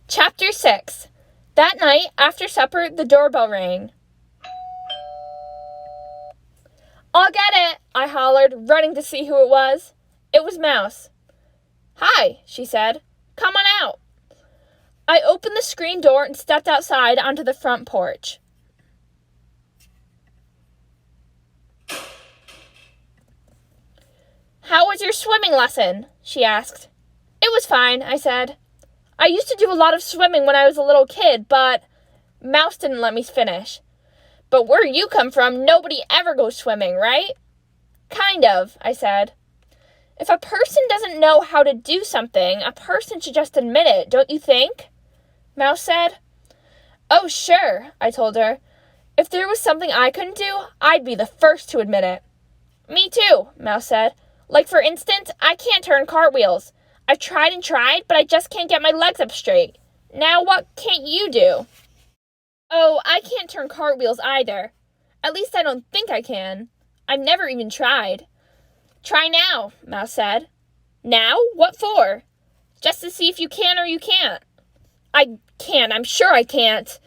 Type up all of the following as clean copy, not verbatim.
Chapter 6. That night, after supper, the doorbell rang. "I'll get it," I hollered, running to see who it was. It was Mouse. "Hi," she said. "Come on out." I opened the screen door and stepped outside onto the front porch. "How was your swimming lesson?" she asked. "It was fine," I said. "I used to do a lot of swimming when I was a little kid, but..." Mouse didn't let me finish. "But where you come from, nobody ever goes swimming, right?" "Kind of," I said. "If a person doesn't know how to do something, a person should just admit it, don't you think?" Mouse said. "Oh, sure," I told her. "If there was something I couldn't do, I'd be the first to admit it." "Me too," Mouse said. "Like, for instance, I can't turn cartwheels. I've tried and tried, but I just can't get my legs up straight. Now, what can't you do?" "Oh, I can't turn cartwheels either. At least I don't think I can. I've never even tried." "Try now," Mouse said. "Now? What for?" "Just to see if you can or you can't." "I can. I'm sure I can't."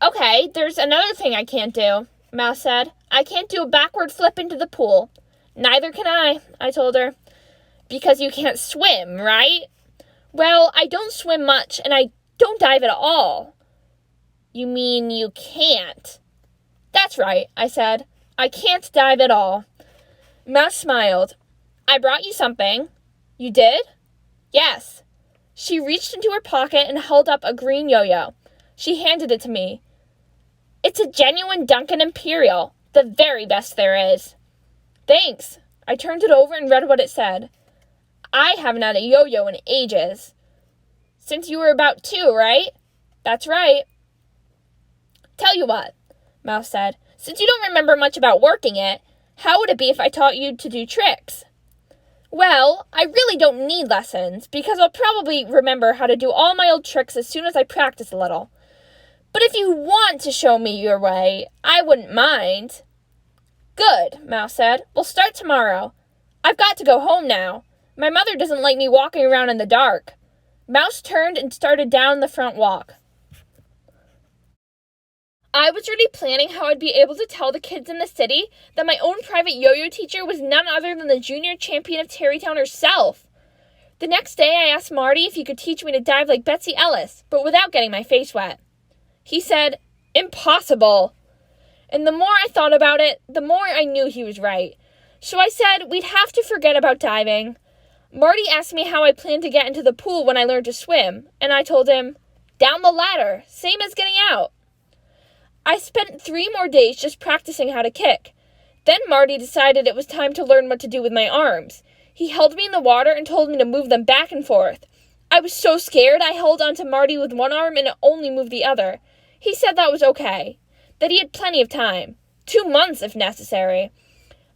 "Okay, there's another thing I can't do," Mouse said. "I can't do a backward flip into the pool." "Neither can I told her. "Because you can't swim, right?" "Well, I don't swim much, and I don't dive at all." "You mean you can't?" "That's right," I said. "I can't dive at all." Mouse smiled. "I brought you something." "You did?" "Yes." She reached into her pocket and held up a green yo-yo. She handed it to me. "It's a genuine Duncan Imperial, the very best there is." "Thanks." I turned it over and read what it said. "I haven't had a yo-yo in ages." "Since you were about 2, right?" "That's right." "Tell you what," Mouse said. "Since you don't remember much about working it, how would it be if I taught you to do tricks?" "Well, I really don't need lessons, because I'll probably remember how to do all my old tricks as soon as I practice a little. But if you want to show me your way, I wouldn't mind." "Good," Mouse said. "We'll start tomorrow. I've got to go home now. My mother doesn't like me walking around in the dark." Mouse turned and started down the front walk. I was already planning how I'd be able to tell the kids in the city that my own private yo-yo teacher was none other than the junior champion of Terrytown herself. The next day, I asked Marty if he could teach me to dive like Betsy Ellis, but without getting my face wet. He said, "Impossible." And the more I thought about it, the more I knew he was right. So I said we'd have to forget about diving. Marty asked me how I planned to get into the pool when I learned to swim, and I told him, "Down the ladder, same as getting out." I spent 3 more days just practicing how to kick. Then Marty decided it was time to learn what to do with my arms. He held me in the water and told me to move them back and forth. I was so scared I held onto Marty with one arm and only moved the other. He said that was okay, that he had plenty of time, 2 months if necessary,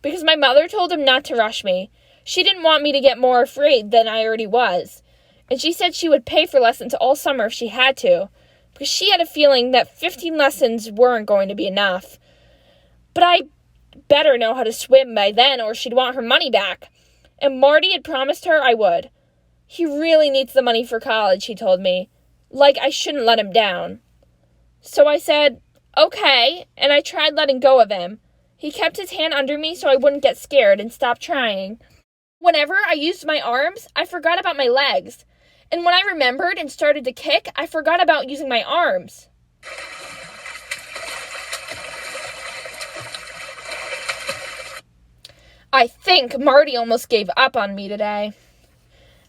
because my mother told him not to rush me. She didn't want me to get more afraid than I already was, and she said she would pay for lessons all summer if she had to, because she had a feeling that 15 lessons weren't going to be enough. But I better know how to swim by then or she'd want her money back, and Marty had promised her I would. He really needs the money for college, he told me. Like I shouldn't let him down. So I said, okay, and I tried letting go of him. He kept his hand under me so I wouldn't get scared and stop trying. Whenever I used my arms, I forgot about my legs. And when I remembered and started to kick, I forgot about using my arms. I think Marty almost gave up on me today.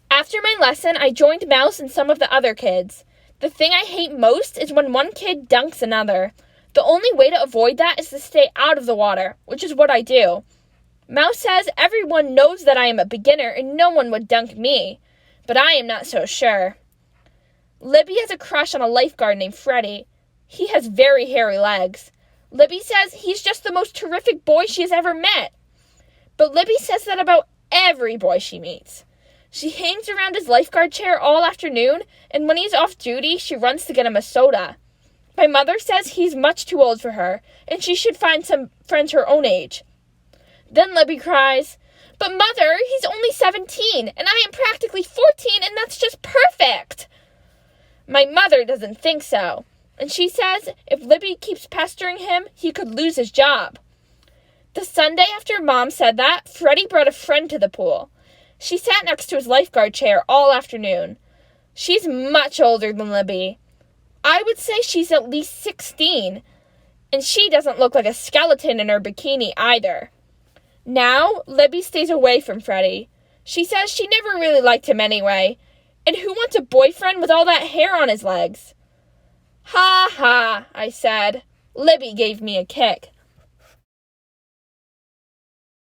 After my lesson, I joined Mouse and some of the other kids. The thing I hate most is when one kid dunks another. The only way to avoid that is to stay out of the water, which is what I do. Mouse says everyone knows that I am a beginner and no one would dunk me, but I am not so sure. Libby has a crush on a lifeguard named Freddie. He has very hairy legs. Libby says he's just the most terrific boy she has ever met. But Libby says that about every boy she meets. She hangs around his lifeguard chair all afternoon, and when he's off duty, she runs to get him a soda. My mother says he's much too old for her, and she should find some friends her own age. Then Libby cries, "But Mother, he's only 17, and I am practically 14, and that's just perfect." My mother doesn't think so, and she says if Libby keeps pestering him, he could lose his job. The Sunday after Mom said that, Freddie brought a friend to the pool. She sat next to his lifeguard chair all afternoon. She's much older than Libby. I would say she's at least 16, and she doesn't look like a skeleton in her bikini either. Now, Libby stays away from Freddie. She says she never really liked him anyway, and who wants a boyfriend with all that hair on his legs? Ha ha, I said. Libby gave me a kick.